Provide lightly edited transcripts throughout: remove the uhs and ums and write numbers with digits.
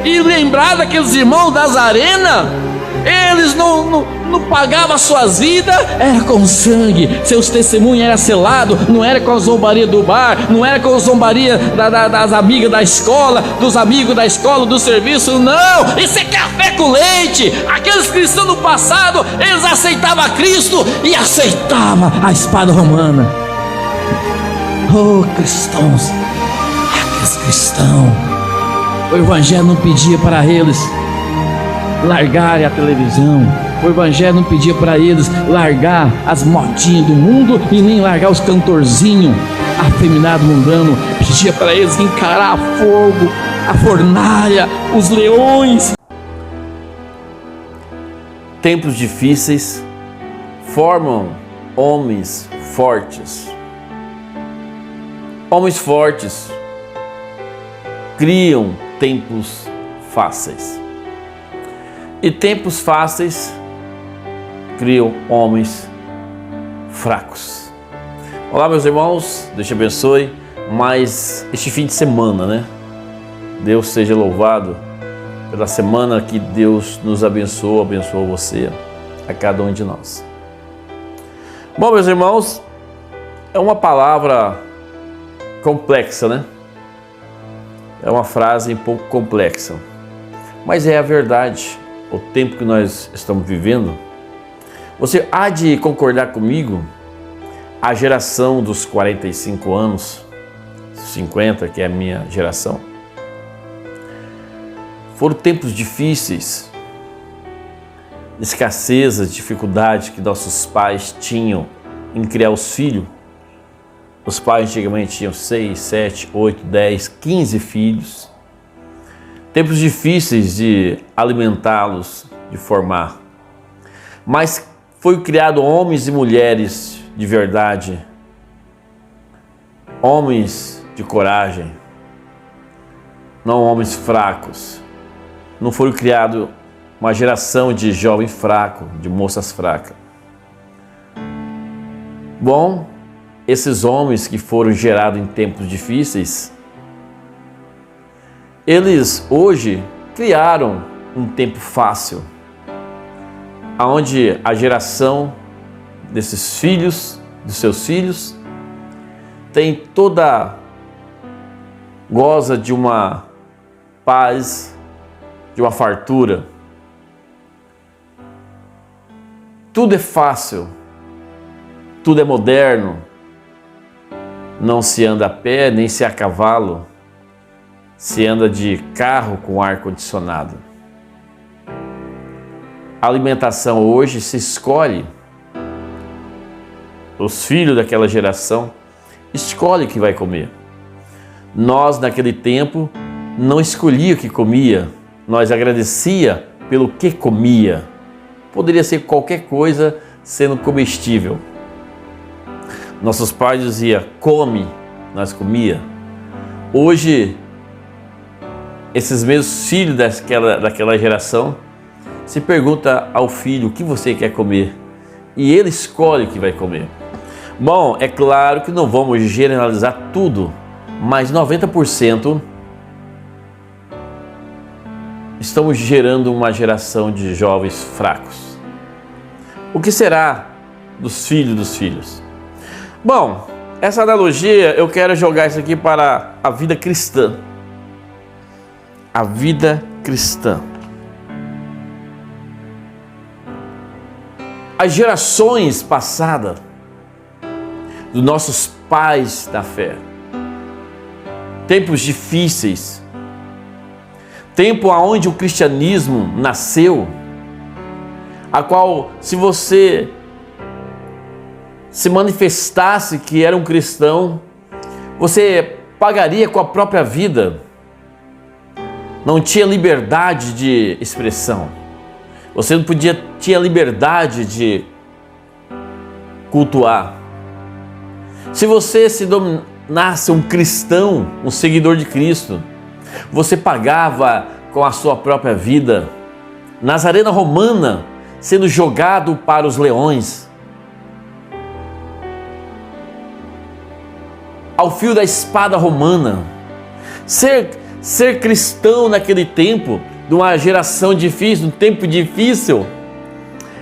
e lembrar daqueles irmãos das arenas. Eles não pagavam suas vidas, era com sangue. Seus testemunhos eram selados. Não era com a zombaria do bar, não era com a zombaria das amigas da escola, dos amigos da escola, do serviço. Não, isso é café com leite. Aqueles cristãos do passado, eles aceitavam Cristo e aceitavam a espada romana. Oh, cristãos, aqueles cristãos, o evangelho não pedia para eles largarem a televisão. O evangelho não pedia para eles largar as motinhas do mundo e nem largar os cantorzinhos afeminados mundano. Pedia para eles encarar fogo, a fornalha, os leões. Tempos difíceis formam homens fortes. Homens fortes criam tempos fáceis. E tempos fáceis criam homens fracos. Olá, meus irmãos, Deus te abençoe. Mas este fim de semana, né? Deus seja louvado pela semana que Deus nos abençoou você, a cada um de nós. Bom, meus irmãos, é uma palavra complexa, né? É uma frase um pouco complexa, mas é a verdade. O tempo que nós estamos vivendo, você há de concordar comigo, a geração dos 45 anos, 50, que é a minha geração, foram tempos difíceis, escassez, dificuldade que nossos pais tinham em criar os filhos. Os pais antigamente tinham 6, 7, 8, 10, 15 filhos. Tempos difíceis de alimentá-los, de formar. Mas foi criado homens e mulheres de verdade, homens de coragem, não homens fracos. Não foi criado uma geração de jovem fraco, de moças fracas. Bom, esses homens que foram gerados em tempos difíceis, eles hoje criaram um tempo fácil, onde a geração desses filhos, dos seus filhos, goza de uma paz, de uma fartura. Tudo é fácil, tudo é moderno, não se anda a pé, nem se a cavalo, se anda de carro com ar-condicionado. A alimentação hoje se escolhe. Os filhos daquela geração escolhem o que vai comer. Nós, naquele tempo, não escolhia o que comia, nós agradecia pelo que comia. Poderia ser qualquer coisa sendo comestível. Nossos pais diziam, come, nós comia. Hoje, esses mesmos filhos daquela geração se pergunta ao filho o que você quer comer e ele escolhe o que vai comer. Bom, é claro que não vamos generalizar tudo, mas 90% estamos gerando uma geração de jovens fracos. O que será dos filhos dos filhos? Bom, essa analogia eu quero jogar isso aqui para a vida cristã. A vida cristã. As gerações passadas dos nossos pais da fé, tempos difíceis, tempo onde o cristianismo nasceu, a qual, se você se manifestasse que era um cristão, você pagaria com a própria vida. Não tinha liberdade de expressão. Você não tinha liberdade de cultuar. Se você se dominasse um cristão, um seguidor de Cristo, você pagava com a sua própria vida. Nas arenas romanas, sendo jogado para os leões. Ao fio da espada romana. Ser ser cristão naquele tempo, de uma geração difícil, um tempo difícil,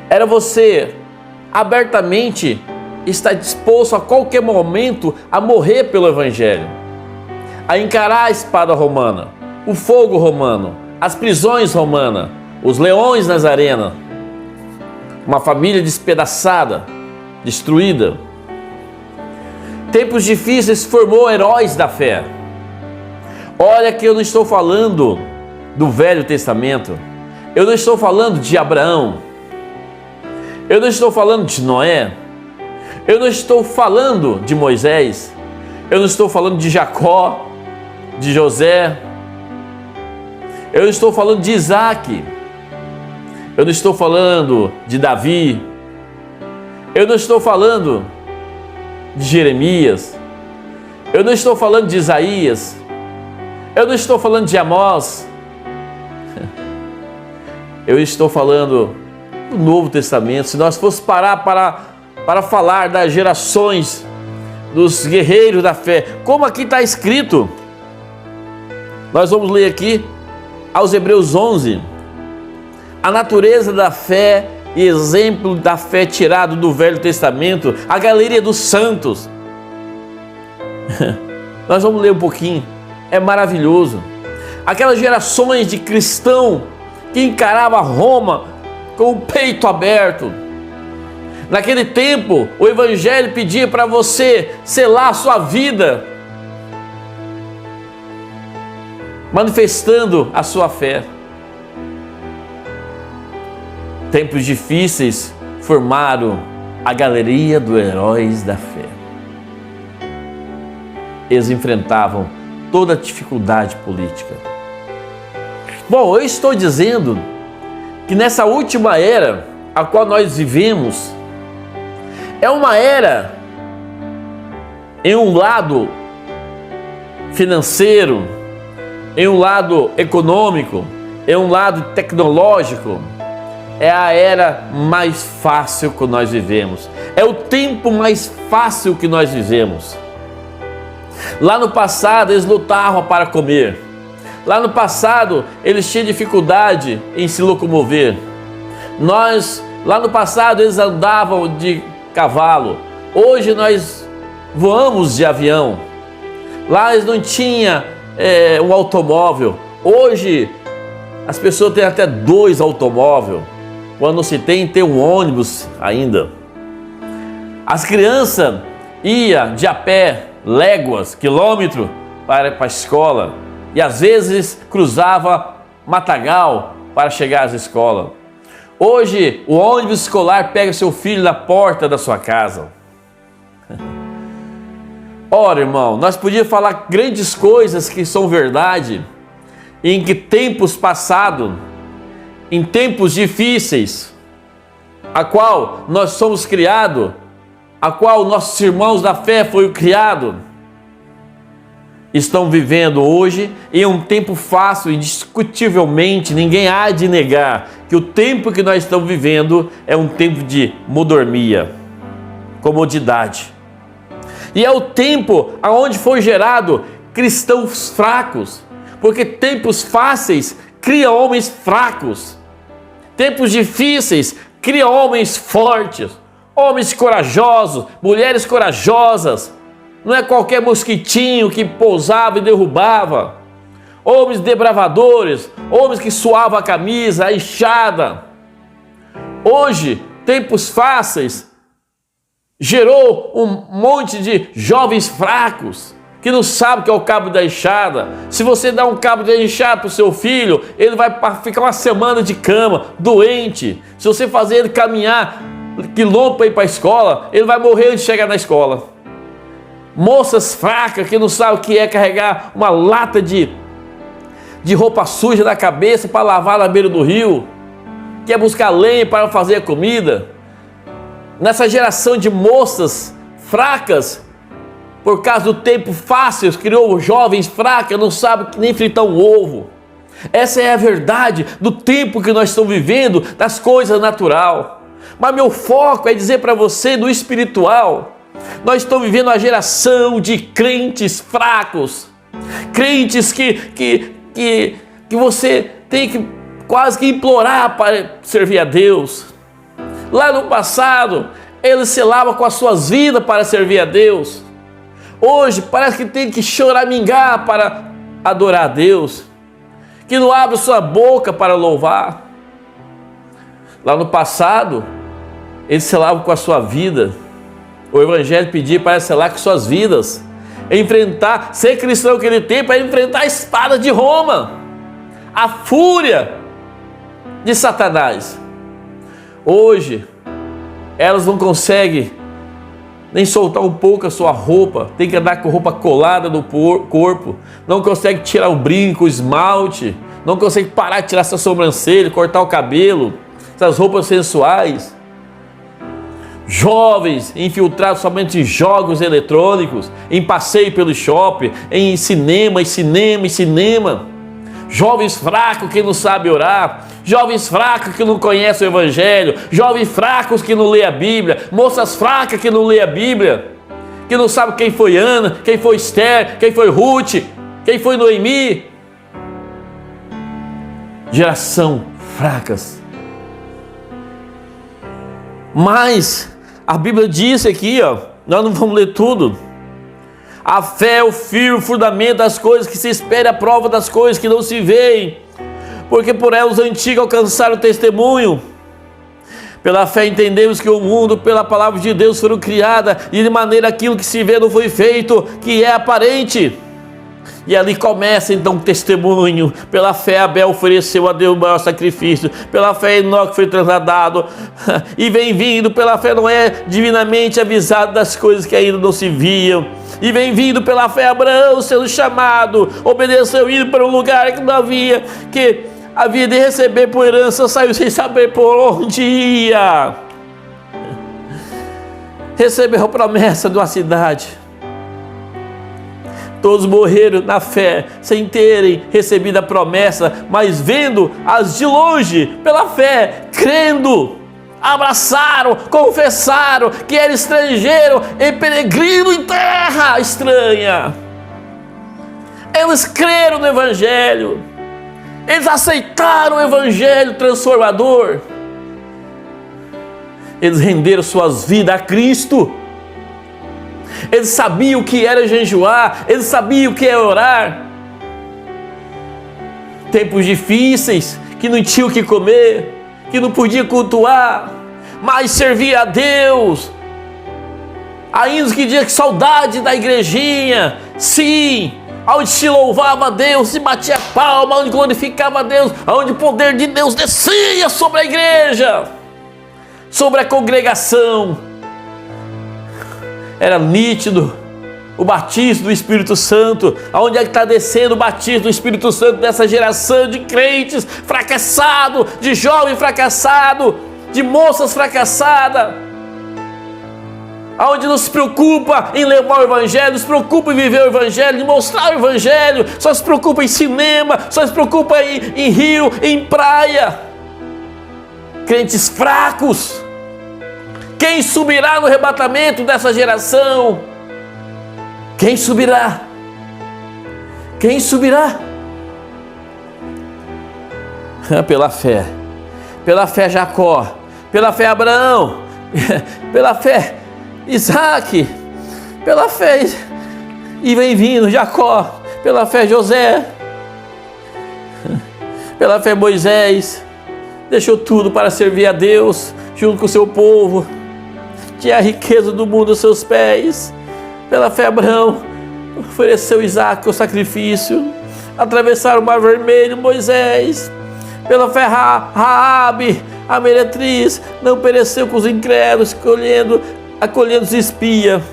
era você abertamente estar disposto a qualquer momento a morrer pelo Evangelho, a encarar a espada romana, o fogo romano, as prisões romanas, os leões nas arenas, uma família despedaçada, destruída. Tempos difíceis formou heróis da fé. Olha que eu não estou falando do Velho Testamento, eu não estou falando de Abraão, eu não estou falando de Noé, eu não estou falando de Moisés, eu não estou falando de Jacó, de José, eu não estou falando de Isaac, eu não estou falando de Davi, eu não estou falando de Jeremias, eu não estou falando de Isaías, eu não estou falando de Amós, eu estou falando do Novo Testamento. Se nós fosse parar para falar das gerações dos guerreiros da fé, como aqui está escrito, nós vamos ler aqui aos Hebreus 11, a natureza da fé e exemplo da fé tirado do Velho Testamento, a galeria dos santos. Nós vamos ler um pouquinho, é maravilhoso. Aquelas gerações de cristão que encarava Roma com o peito aberto. Naquele tempo, o Evangelho pedia para você selar a sua vida, manifestando a sua fé. Tempos difíceis formaram a galeria dos heróis da fé. Eles enfrentavam toda a dificuldade política. Bom, eu estou dizendo que nessa última era a qual nós vivemos, é uma era em um lado financeiro, em um lado econômico, em um lado tecnológico, é a era mais fácil que nós vivemos, é o tempo mais fácil que nós vivemos. Lá no passado eles lutavam para comer, lá no passado eles tinham dificuldade em se locomover, lá no passado eles andavam de cavalo, hoje nós voamos de avião, lá eles não tinham um automóvel, hoje as pessoas têm até 2 automóveis, quando se tem um ônibus ainda. As crianças iam de a pé, léguas, quilômetros para a escola, e às vezes cruzava matagal para chegar às escolas. Hoje o ônibus escolar pega seu filho na porta da sua casa. Ora, irmão, nós podíamos falar grandes coisas que são verdade, em que tempos passados, em tempos difíceis, a qual nós somos criados, a qual nossos irmãos da fé foram criados, estão vivendo hoje em um tempo fácil, indiscutivelmente, ninguém há de negar que o tempo que nós estamos vivendo é um tempo de mordomia, comodidade. E é o tempo onde foi gerado cristãos fracos, porque tempos fáceis criam homens fracos, tempos difíceis criam homens fortes, homens corajosos, mulheres corajosas. Não é qualquer mosquitinho que pousava e derrubava. Homens debravadores, homens que suavam a camisa, a enxada. Hoje, tempos fáceis, gerou um monte de jovens fracos, que não sabem o que é o cabo da enxada. Se você dá um cabo da enxada para o seu filho, ele vai ficar uma semana de cama, doente. Se você fazer ele caminhar quilômetros para ir para a escola, ele vai morrer antes de chegar na escola. Moças fracas que não sabem o que é carregar uma lata de roupa suja na cabeça para lavar na beira do rio, quer buscar lenha para fazer a comida. Nessa geração de moças fracas, por causa do tempo fácil, criou jovens fracas, não sabem nem fritar um ovo. Essa é a verdade do tempo que nós estamos vivendo, das coisas naturais. Mas meu foco é dizer para você do espiritual. Nós estamos vivendo uma geração de crentes fracos, crentes que você tem que quase que implorar para servir a Deus. Lá no passado, eles selavam com as suas vidas para servir a Deus. Hoje parece que tem que choramingar para adorar a Deus, que não abre sua boca para louvar. Lá no passado, eles selavam com a sua vida. O Evangelho pedia para selar com suas vidas, enfrentar, ser cristão naquele tempo, é enfrentar a espada de Roma, a fúria de Satanás. Hoje, elas não conseguem nem soltar um pouco a sua roupa, tem que andar com roupa colada no corpo, não consegue tirar o brinco, o esmalte, não consegue parar de tirar sua sobrancelha, cortar o cabelo, essas roupas sensuais. Jovens infiltrados somente em jogos eletrônicos, em passeio pelo shopping, em cinema. Jovens fracos que não sabem orar, jovens fracos que não conhecem o Evangelho, jovens fracos que não lêem a Bíblia, moças fracas que não lêem a Bíblia, que não sabem quem foi Ana, quem foi Esther, quem foi Ruth, quem foi Noemi. Geração fracas. Mas a Bíblia diz aqui, nós não vamos ler tudo. A fé é o firme fundamento das coisas que se espera, a prova das coisas que não se veem, porque por ela os antigos alcançaram o testemunho. Pela fé entendemos que o mundo, pela palavra de Deus, foram criadas, e de maneira aquilo que se vê não foi feito, que é aparente. E ali começa então o testemunho. Pela fé Abel ofereceu a Deus o maior sacrifício, pela fé Enoque foi trasladado, e vem vindo, pela fé Noé divinamente avisado das coisas que ainda não se viam, e vem vindo pela fé Abraão, sendo chamado, obedeceu, indo para um lugar que não havia, que havia de receber por herança, saiu sem saber por onde ia, recebeu a promessa de uma cidade. Todos morreram na fé, sem terem recebido a promessa, mas vendo-as de longe, pela fé, crendo, abraçaram, confessaram que era estrangeiro e peregrino em terra estranha. Eles creram no Evangelho, eles aceitaram o Evangelho transformador, eles renderam suas vidas a Cristo. Eles sabiam o que era jejuar, eles sabiam o que era orar. Tempos difíceis, que não tinham o que comer, que não podia cultuar, mas servia a Deus. Ainda que dia que saudade da igrejinha, sim, onde se louvava a Deus, se batia palma, onde glorificava a Deus, onde o poder de Deus descia sobre a igreja, sobre a congregação. Era nítido o batismo do Espírito Santo. Aonde é que está descendo o batismo do Espírito Santo dessa geração de crentes fracassados, de jovens fracassados, de moças fracassadas? Aonde não se preocupa em levar o Evangelho, não se preocupa em viver o Evangelho, em mostrar o Evangelho, só se preocupa em cinema, só se preocupa em rio, em praia. Crentes fracos. Quem subirá no arrebatamento dessa geração? Quem subirá? Quem subirá? Pela fé Jacó, pela fé Abraão, pela fé Isaac, pela fé, e vem vindo Jacó, pela fé José, pela fé Moisés, deixou tudo para servir a Deus, junto com o seu povo. Tinha a riqueza do mundo aos seus pés. Pela fé Abraão ofereceu Isaac o sacrifício. Atravessaram o mar vermelho, Moisés. Pela fé Raabe, a meretriz, não pereceu com os incrédulos, acolhendo os espias.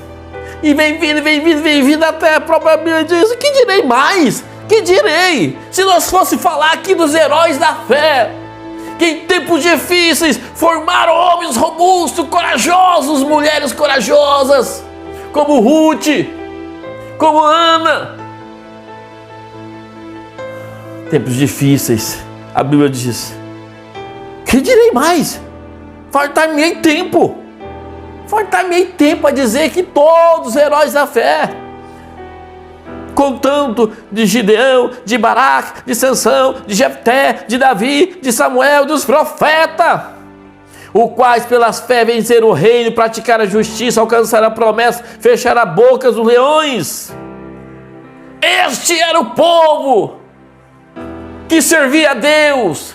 E vem vindo até a própria Bíblia diz: que direi mais? Que direi? Se nós fosse falar aqui dos heróis da fé, que em tempos difíceis formaram homens robustos, corajosos, mulheres corajosas, como Ruth, como Ana. Tempos difíceis, a Bíblia diz: que direi mais? Faltar-me-ei tempo a dizer que todos os heróis da fé contando de Gideão, de Baraque, de Sansão, de Jefté, de Davi, de Samuel, dos profetas, os quais pelas fé venceram o reino, praticaram a justiça, alcançaram a promessa, fecharam a boca dos leões. Este era o povo que servia a Deus,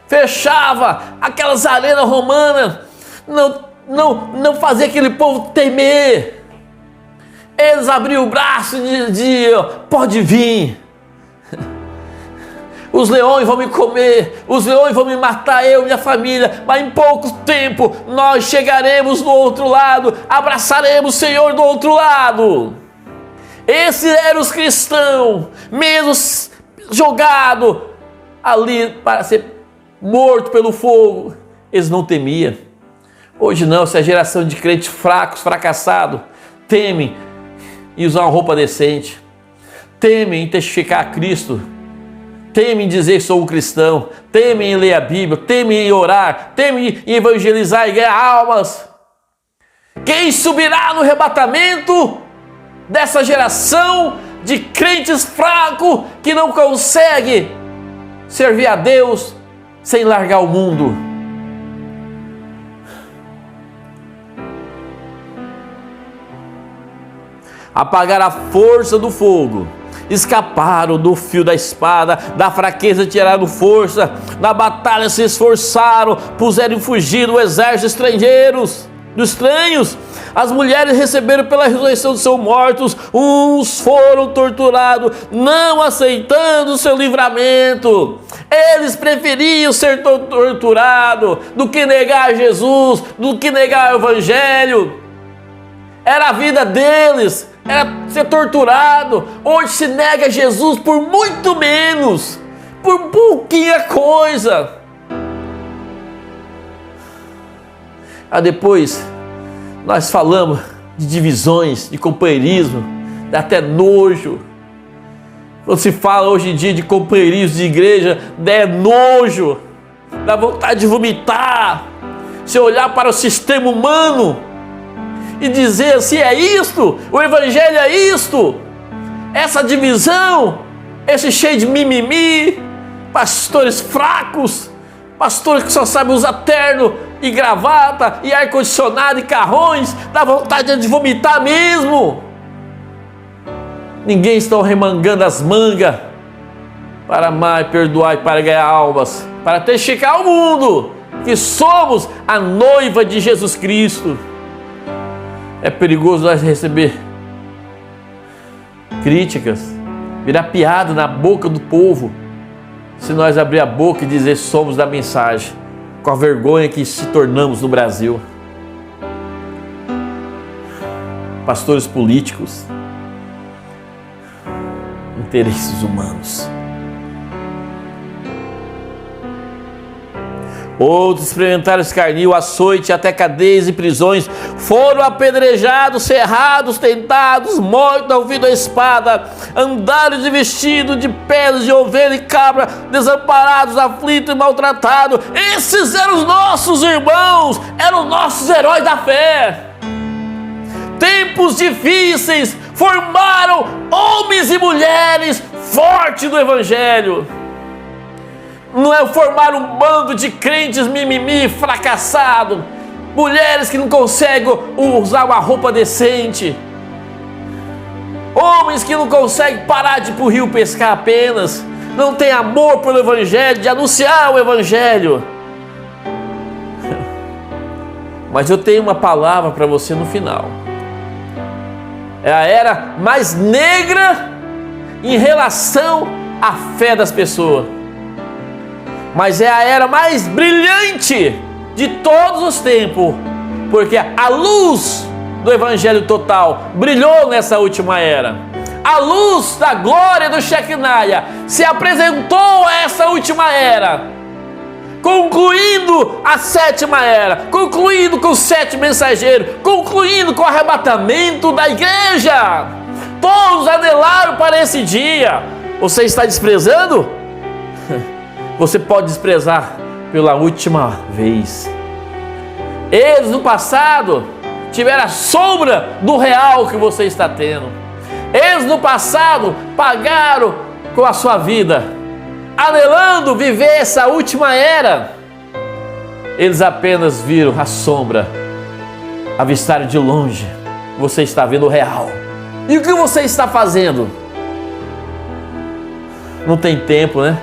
fechava aquelas arenas romanas, não fazia aquele povo temer. Eles abriam o braço e diziam: pode vir, os leões vão me comer, os leões vão me matar, eu e minha família, mas em pouco tempo nós chegaremos do outro lado, abraçaremos o Senhor do outro lado. Esses eram os cristãos, mesmo jogados ali para ser morto pelo fogo, eles não temiam. Hoje não, essa geração de crentes fracos, fracassados, temem em usar uma roupa decente, temem em testificar a Cristo, temem em dizer que sou um cristão, temem em ler a Bíblia, temem em orar, temem em evangelizar e ganhar almas. Quem subirá no arrebatamento dessa geração de crentes fracos que não consegue servir a Deus sem largar o mundo? Apagaram a força do fogo, escaparam do fio da espada, da fraqueza tiraram força, na batalha se esforçaram, puseram em fugir do exército dos estranhos. As mulheres receberam pela ressurreição de seus mortos, uns foram torturados, não aceitando o seu livramento. Eles preferiam ser torturados do que negar Jesus, do que negar o Evangelho. Era a vida deles, era ser torturado. Hoje se nega Jesus por muito menos, por pouquinha coisa. Aí depois nós falamos de divisões, de companheirismo, dá até nojo. Quando se fala hoje em dia de companheirismo de igreja, dá nojo, dá vontade de vomitar. Se olhar para o sistema humano e dizer assim: é isto, o Evangelho é isto, essa divisão, esse cheio de mimimi, pastores fracos, pastores que só sabem usar terno e gravata e ar-condicionado e carrões, dá vontade de vomitar mesmo. Ninguém está remangando as mangas para amar e perdoar e para ganhar almas, para testificar ao mundo que somos a noiva de Jesus Cristo. É perigoso nós receber críticas, virar piada na boca do povo, se nós abrir a boca e dizer somos da mensagem, com a vergonha que se tornamos no Brasil. Pastores políticos, interesses humanos. Outros experimentaram escarnio, açoite, até cadeias e prisões, foram apedrejados, cerrados, tentados, mortos ao fio da espada, andaram de vestido de peles de ovelha e cabra, desamparados, aflitos e maltratados. Esses eram os nossos irmãos, eram os nossos heróis da fé. Tempos difíceis formaram homens e mulheres fortes do Evangelho. Não é formar um bando de crentes mimimi, fracassado, mulheres que não conseguem usar uma roupa decente, homens que não conseguem parar de ir para o rio pescar apenas, não tem amor pelo Evangelho, de anunciar o Evangelho. Mas eu tenho uma palavra para você no final. É a era mais negra em relação à fé das pessoas, mas é a era mais brilhante de todos os tempos, porque a luz do Evangelho total brilhou nessa última era. A luz da glória do Shekinah se apresentou a essa última era, concluindo a sétima era, concluindo com os 7 mensageiros, concluindo com o arrebatamento da igreja. Todos anelaram para esse dia. Você está desprezando? Você pode desprezar pela última vez. Eles no passado tiveram a sombra do real que você está tendo. Eles no passado pagaram com a sua vida, anelando viver essa última era. Eles apenas viram a sombra, avistaram de longe. Você está vendo o real. E o que você está fazendo? Não tem tempo, né?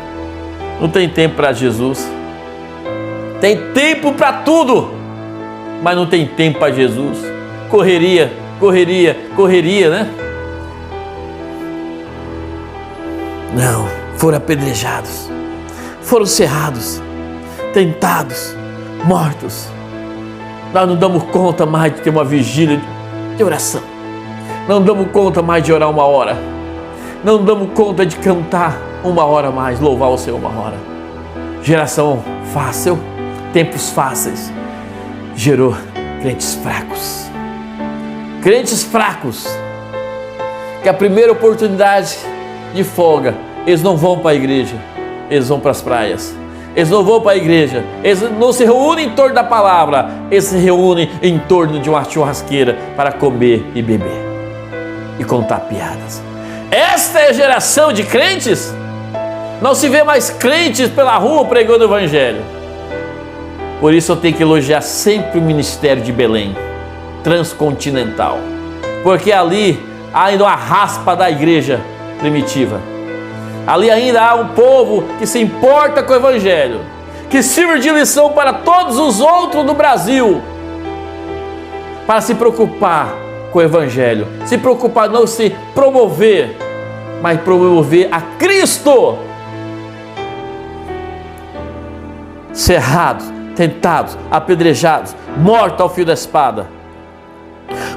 Não tem tempo para Jesus. Tem tempo para tudo, mas não tem tempo para Jesus. Correria, correria, correria, né? Não, foram apedrejados, foram cerrados, tentados, mortos. Nós não damos conta mais de ter uma vigília de oração. Não damos conta mais de orar 1 hora. Não damos conta de cantar 1 hora mais, louvar o Senhor 1 hora. Geração fácil, tempos fáceis, gerou crentes fracos. Crentes fracos, que a primeira oportunidade de folga, eles não vão para a igreja, eles vão para as praias. Eles não vão para a igreja, eles não se reúnem em torno da palavra, eles se reúnem em torno de uma churrasqueira para comer e beber e contar piadas. Esta é a geração de crentes. Não se vê mais crentes pela rua pregando o evangelho. Por isso eu tenho que elogiar sempre o ministério de Belém, transcontinental, porque ali há ainda uma raspa da igreja primitiva. Ali ainda há um povo que se importa com o evangelho, que sirva de lição para todos os outros do Brasil, para se preocupar com o evangelho, se preocupar não se promover, mas promover a Cristo. Cerrados, tentados, apedrejados, mortos ao fio da espada,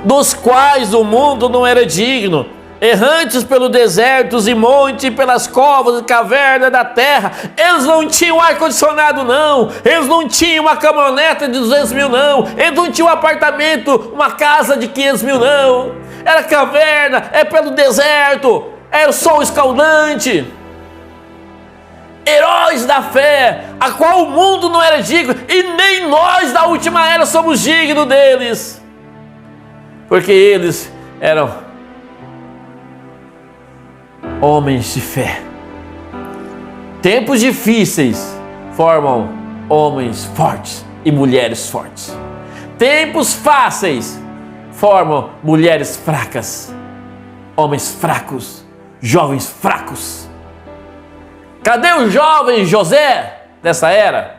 dos quais o mundo não era digno, errantes pelo desertos e monte, pelas covas e cavernas da terra. Eles não tinham ar-condicionado não, eles não tinham uma caminhonete de 200 mil não, eles não tinham um apartamento, uma casa de 500 mil não, era caverna, é pelo deserto, era o sol escaldante. Heróis da fé, a qual o mundo não era digno, e nem nós da última era somos dignos deles, porque eles eram homens de fé. Tempos difíceis formam homens fortes e mulheres fortes. Tempos fáceis formam mulheres fracas, homens fracos, jovens fracos. Cadê os jovens José dessa era?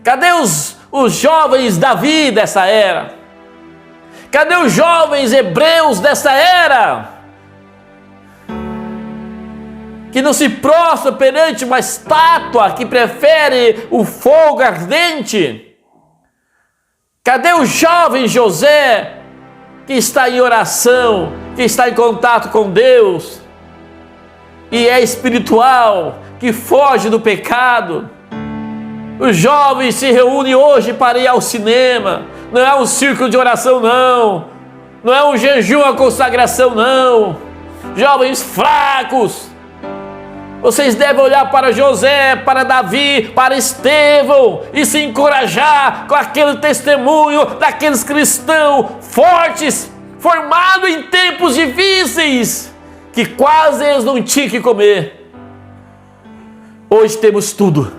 Cadê os jovens Davi dessa era? Cadê os jovens hebreus dessa era? Que não se prostra perante uma estátua, que prefere o fogo ardente? Cadê o jovem José que está em oração, que está em contato com Deus e é espiritual, que foge do pecado? Os jovens se reúnem hoje para ir ao cinema. Não é um círculo de oração não, não é um jejum, a consagração não. Jovens fracos. Vocês devem olhar para José, para Davi, para Estevão e se encorajar com aquele testemunho daqueles cristãos fortes, formados em tempos difíceis, que quase eles não tinham que comer. Hoje temos tudo,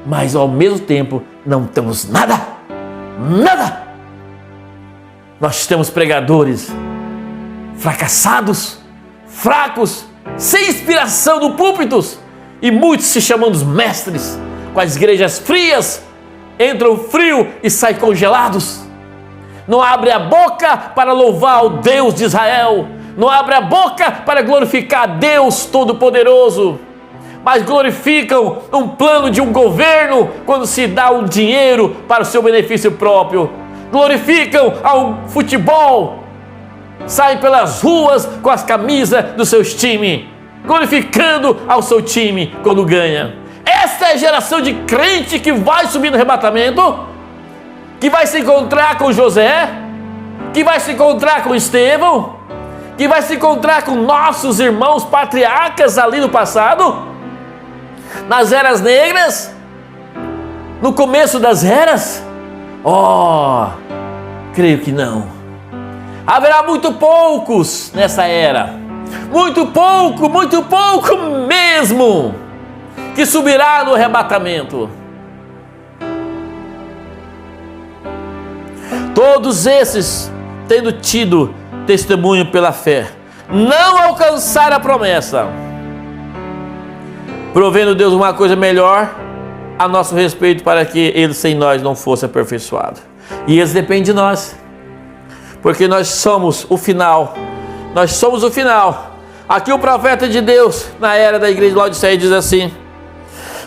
mas ao mesmo tempo não temos nada, nada. Nós temos pregadores fracassados, fracos, sem inspiração no púlpitos, e muitos se chamando mestres, com as igrejas frias, entram frio e saem congelados. Não abre a boca para louvar o Deus de Israel, não abre a boca para glorificar a Deus Todo-Poderoso, mas glorificam um plano de um governo quando se dá um dinheiro para o seu benefício próprio. Glorificam ao futebol, saem pelas ruas com as camisas dos seus times, glorificando ao seu time quando ganha. Essa é a geração de crente que vai subir no arrebatamento, que vai se encontrar com José, que vai se encontrar com Estevão, que vai se encontrar com nossos irmãos patriarcas ali no passado, nas eras negras, no começo das eras. Creio que não. Haverá muito poucos nessa era. muito pouco mesmo, que subirá no arrebatamento. Todos esses, tendo tido testemunho pela fé, não alcançaram a promessa, provendo Deus uma coisa melhor a nosso respeito, para que ele sem nós não fosse aperfeiçoado. E isso depende de nós, porque nós somos o final. Nós somos o final. Aqui o profeta de Deus, na era da igreja de Laodiceia, diz assim: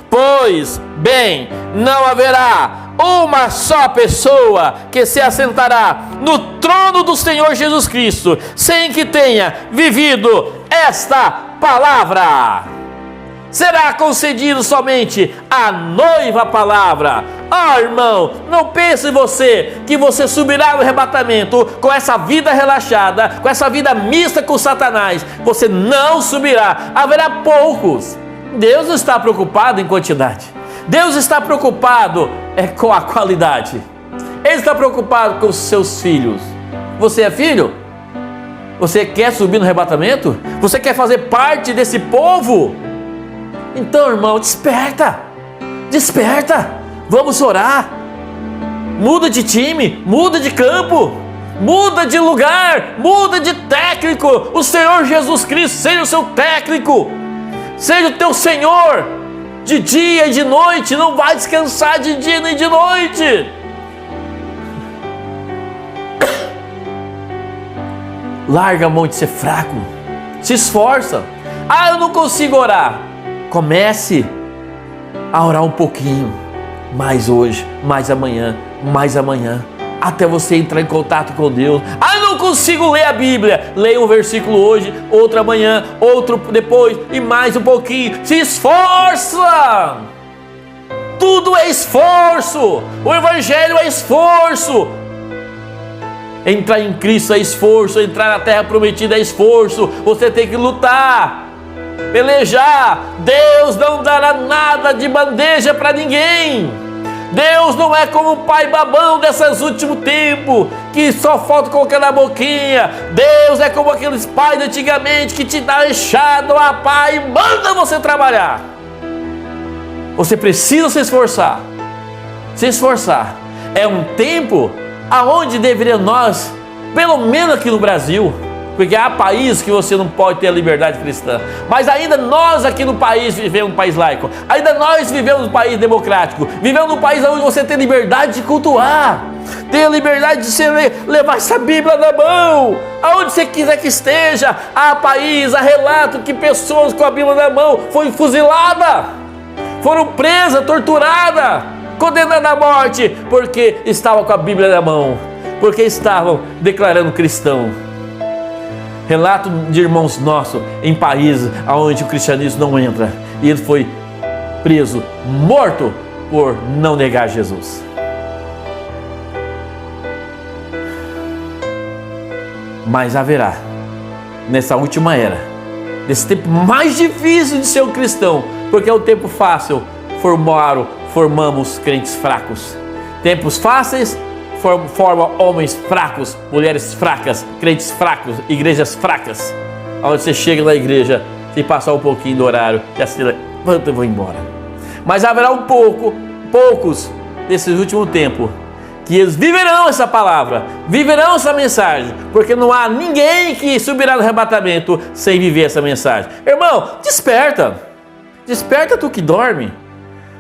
pois bem, não haverá uma só pessoa que se assentará no trono do Senhor Jesus Cristo, sem que tenha vivido esta palavra. Será concedido somente a noiva palavra. Irmão, não pense você que você subirá no arrebatamento com essa vida relaxada, com essa vida mista com Satanás. Você não subirá. Haverá poucos. Deus não está preocupado em quantidade. Deus está preocupado com a qualidade. Ele está preocupado com os seus filhos. Você é filho? Você quer subir no arrebatamento? Você quer fazer parte desse povo? Então, irmão, desperta. Desperta. Vamos orar. Muda de time, muda de campo, muda de lugar, muda de técnico. O Senhor Jesus Cristo seja o seu técnico. Seja o teu Senhor, de dia e de noite. Não vai descansar de dia nem de noite. Larga a mão de ser fraco. Se esforça. Eu não consigo orar. Comece a orar um pouquinho. Mais hoje, mais amanhã, até você entrar em contato com Deus. Eu não consigo ler a Bíblia. Leia um versículo hoje, outro amanhã, outro depois e mais um pouquinho. Se esforça. Tudo é esforço. O Evangelho é esforço. Entrar em Cristo é esforço. Entrar na terra prometida é esforço. Você tem que lutar, pelejar. Deus não dará nada de bandeja para ninguém. Deus não é como o pai babão desses últimos tempos, que só falta colocar na boquinha. Deus é como aqueles pais de antigamente, que te dá enxada, pai, e manda você trabalhar. Você precisa se esforçar. Se esforçar. É um tempo aonde deveríamos nós, pelo menos aqui no Brasil, porque há países que você não pode ter a liberdade cristã, mas ainda nós aqui no país vivemos um país laico, ainda nós vivemos um país democrático, vivemos um país onde você tem liberdade de cultuar, tem a liberdade de você levar essa Bíblia na mão, aonde você quiser que esteja. Há país, há relato que pessoas com a Bíblia na mão foram fuziladas, foram presas, torturadas, condenadas à morte, porque estavam com a Bíblia na mão, porque estavam declarando cristão. Relato de irmãos nossos em países onde o cristianismo não entra, e ele foi preso, morto, por não negar Jesus. Mas haverá, nessa última era, nesse tempo mais difícil de ser um cristão, porque é um tempo fácil, formamos crentes fracos. Tempos fáceis forma homens fracos, mulheres fracas, crentes fracos, igrejas fracas. Onde você chega na igreja, se passar um pouquinho do horário, já se levanta e vou embora. Mas haverá poucos nesses últimos tempos, que eles viverão essa palavra, viverão essa mensagem, porque não há ninguém que subirá no arrebatamento sem viver essa mensagem. Irmão, desperta. Desperta tu que dorme.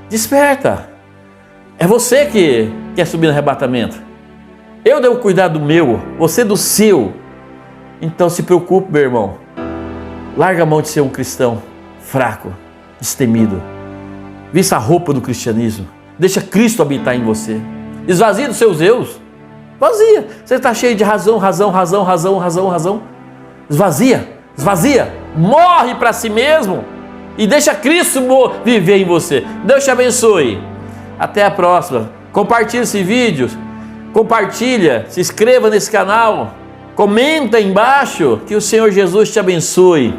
Desperta. É você que quer subir no arrebatamento. Eu devo cuidar do meu, você do seu. Então se preocupe, meu irmão. Larga a mão de ser um cristão fraco, destemido. Vista a roupa do cristianismo. Deixa Cristo habitar em você. Esvazia dos seus eus. Vazia. Você está cheio de razão. Esvazia. Morre para si mesmo e deixa Cristo viver em você. Deus te abençoe. Até a próxima. Compartilhe esse vídeo. Compartilha, se inscreva nesse canal, comenta aí embaixo, que o Senhor Jesus te abençoe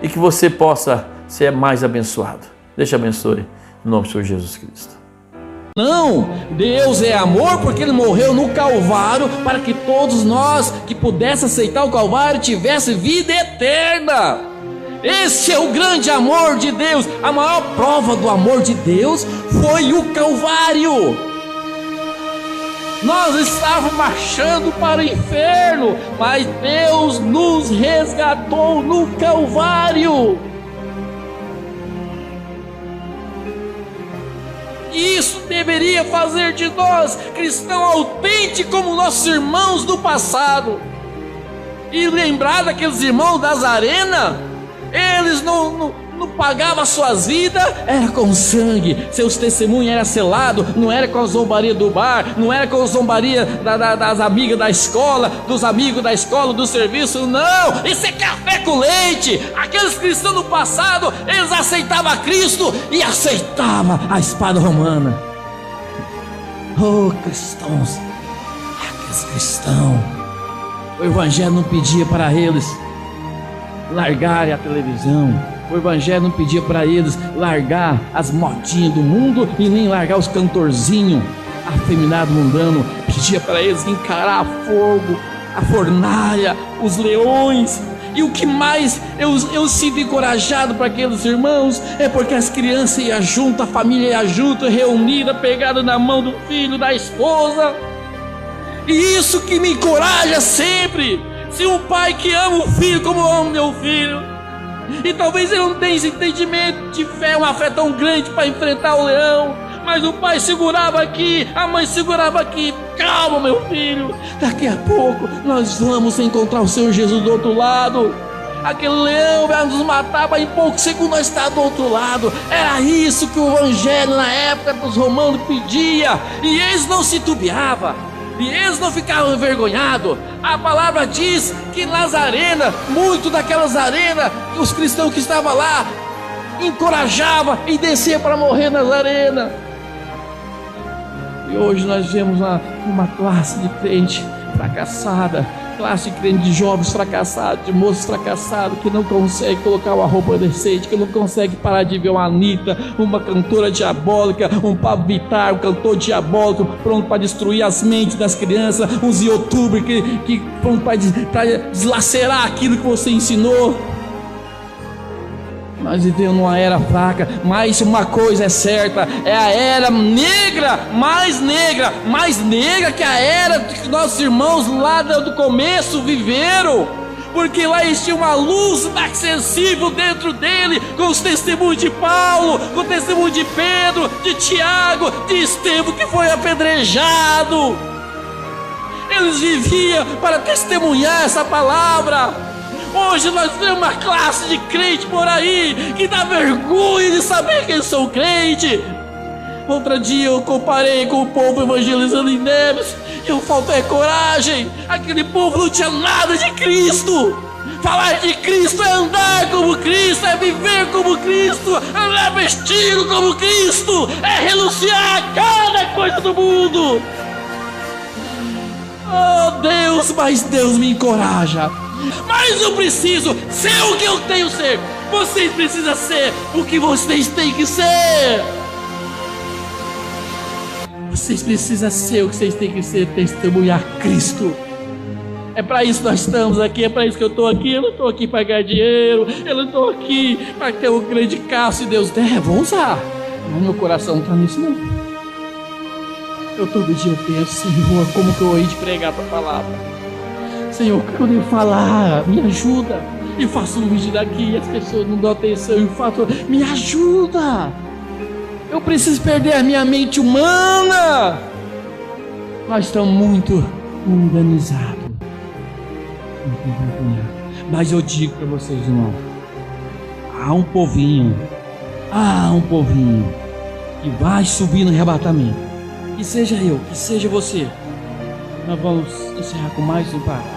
e que você possa ser mais abençoado. Deus te abençoe, em nome do Senhor Jesus Cristo. Não, Deus é amor porque Ele morreu no Calvário para que todos nós que pudessem aceitar o Calvário tivesse vida eterna. Esse é o grande amor de Deus. A maior prova do amor de Deus foi o Calvário. Nós estávamos marchando para o inferno, mas Deus nos resgatou no Calvário. Isso deveria fazer de nós cristãos autênticos como nossos irmãos do passado. E lembrar daqueles irmãos das arenas, eles não pagavam suas vidas, era com sangue, seus testemunhos eram selados, não era com a zombaria do bar, não era com a zombaria das amigas da escola, dos amigos da escola, do serviço, não, isso é café com leite. Aqueles cristãos do passado, eles aceitavam Cristo e aceitavam a espada romana. Oh, cristãos, aqueles cristãos, o evangelho não pedia para eles largarem a televisão, o evangelho não pedia para eles largar as modinhas do mundo e nem largar os cantorzinhos afeminados mundanos. Pedia para eles encarar fogo, a fornalha, os leões. E o que mais eu sinto encorajado para aqueles irmãos é porque as crianças iam junto, a família ia junto, reunida, pegada na mão do filho, da esposa. E isso que me encoraja sempre. Se um pai que ama o filho como eu amo meu filho, e talvez ele não tenha esse entendimento de fé, uma fé tão grande para enfrentar o leão, mas o pai segurava aqui, a mãe segurava aqui. Calma, meu filho, daqui a pouco nós vamos encontrar o Senhor Jesus do outro lado. Aquele leão vai nos matar, mas em poucos segundos nós estamos do outro lado. Era isso que o evangelho na época dos romanos pedia, e eles não se titubeavam, e eles não ficavam envergonhados. A palavra diz que nas arenas, muito daquelas arenas, os cristãos que estavam lá encorajavam e desciam para morrer nas arenas. E hoje nós vemos uma classe de crente fracassada, classe de crente de jovens fracassados, de moços fracassados, que não consegue colocar uma roupa decente, que não consegue parar de ver uma Anitta, uma cantora diabólica, um Pablo Vittar, um cantor diabólico, pronto para destruir as mentes das crianças, uns youtubers que pronto para deslacerar aquilo que você ensinou. Nós vivemos numa era fraca, mas uma coisa é certa, é a era negra que a era que nossos irmãos lá do começo viveram, porque lá existia uma luz inacessível dentro dele, com os testemunhos de Paulo, com o testemunho de Pedro, de Tiago, de Estevão que foi apedrejado. Eles viviam para testemunhar essa palavra. Hoje nós temos uma classe de crente por aí que dá vergonha de saber que eles são crente. Outro dia eu comparei com o povo evangelizando em Neves. Eu faltei coragem. Aquele povo não tinha nada de Cristo. Falar de Cristo é andar como Cristo, é viver como Cristo, é andar vestido como Cristo, é renunciar a cada coisa do mundo. Oh Deus, mas Deus me encoraja. Mas eu preciso ser o que eu tenho que ser. Vocês precisam ser o que vocês têm que ser. Vocês precisam ser o que vocês têm que ser, testemunhar Cristo. É para isso que nós estamos aqui, é para isso que eu estou aqui. Eu não estou aqui para ganhar dinheiro, eu não estou aqui para ter um grande carro, se Deus der, vou usar. Mas meu coração não está nisso não. Eu todo dia eu penso, Senhor, como que eu hei de pregar a tua palavra? Senhor, o que eu devo falar? Me ajuda. Eu faço um vídeo daqui e as pessoas não dão atenção. Eu faço, me ajuda. Eu preciso perder a minha mente humana. Nós estamos muito mundanizados. Mas eu digo para vocês, irmão, há um povinho que vai subir no arrebatamento. Que seja eu, que seja você. Nós vamos encerrar com mais um papo.